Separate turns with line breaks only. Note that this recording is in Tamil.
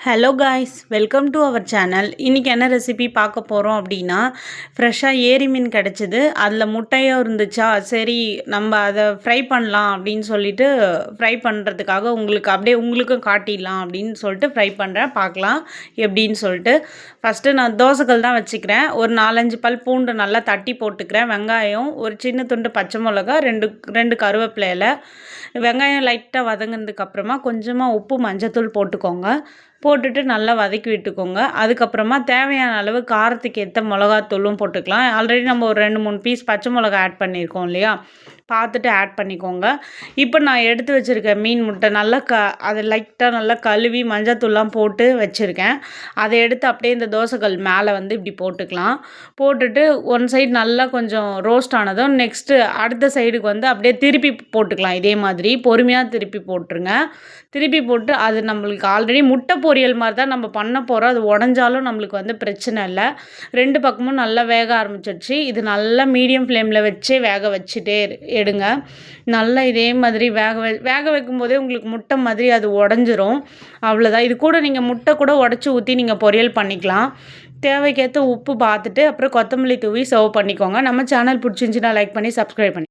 Hello guys, welcome to our channel. இன்றைக்கி என்ன ரெசிபி பார்க்க போகிறோம் அப்படின்னா, ஃப்ரெஷ்ஷாக ஏரி மீன் கிடச்சிது. அதில் முட்டையும் இருந்துச்சா, சரி நம்ம அதை ஃப்ரை பண்ணலாம் அப்படின்னு சொல்லிட்டு ஃப்ரை பண்ணுறதுக்காக உங்களுக்கும் காட்டிடலாம் அப்படின்னு சொல்லிட்டு ஃப்ரை பண்ணுறேன். பார்க்கலாம் எப்படின்னு சொல்லிட்டு. ஃபஸ்ட்டு நான் தோசைக்கல் தான் வச்சுக்கிறேன். ஒரு 4-5 பல் பூண்டு நல்லா தட்டி போட்டுக்கிறேன். வெங்காயம், ஒரு சின்ன துண்டு பச்சை மிளகா, ரெண்டு கருவேப்பிலை இலை. வெங்காயம் லைட்டாக வதங்கினதுக்கப்புறமா கொஞ்சமாக உப்பு மஞ்சத்தூள் போட்டுக்கோங்க. போட்டுட்டு நல்லா வதக்கி விட்டுக்கோங்க. அதுக்கப்புறமா தேவையான அளவு காரத்துக்கு ஏற்ற மிளகாத்தூளும் போட்டுக்கலாம். ஆல்ரெடி நம்ம ஒரு 2-3 பீஸ் பச்சை மிளகா ஆட் பண்ணியிருக்கோம் இல்லையா, பார்த்துட்டு ஆட் பண்ணிக்கோங்க. இப்போ நான் எடுத்து வச்சுருக்கேன் மீன் முட்டை நல்லா அதை லைட்டாக நல்லா கழுவி மஞ்சத்தூள்லாம் போட்டு வச்சுருக்கேன். அதை எடுத்து அப்படியே இந்த தோசைக்கல் மேலே இப்படி போட்டுக்கலாம். போட்டுட்டு ஒன் சைடு நல்லா கொஞ்சம் ரோஸ்ட் ஆனதும் நெக்ஸ்ட்டு அடுத்த சைடுக்கு அப்படியே திருப்பி போட்டுக்கலாம். இதே மாதிரி பொறுமையாக திருப்பி போட்டுருங்க. திருப்பி போட்டு அது நம்மளுக்கு ஆல்ரெடி முட்டை பொரியல் மாதிரி தான் நம்ம பண்ண போகிறோம். அது உடஞ்சாலும் நம்மளுக்கு பிரச்சனை இல்லை. 2 பக்கமும் நல்லா வேக ஆரம்பிச்சிடுச்சு. இது நல்லா மீடியம் ஃப்ளேமில் வச்சே வேக வச்சுட்டே எடுங்க. நல்லா இதே மாதிரி வேக வைக்கும்போதே உங்களுக்கு முட்டை மாதிரி அது உடஞ்சிரும். அவ்வளோதான். இது கூட நீங்கள் முட்டை கூட உடச்சி ஊற்றி நீங்கள் பொரியல் பண்ணிக்கலாம். தேவைக்கேற்ற உப்பு பார்த்துட்டு அப்புறம் கொத்தமல்லி தூவி சர்வ் பண்ணிக்கோங்க. நம்ம சேனல் பிடிச்சிருந்துச்சின்னா லைக் பண்ணி சப்ஸ்கிரைப் பண்ணி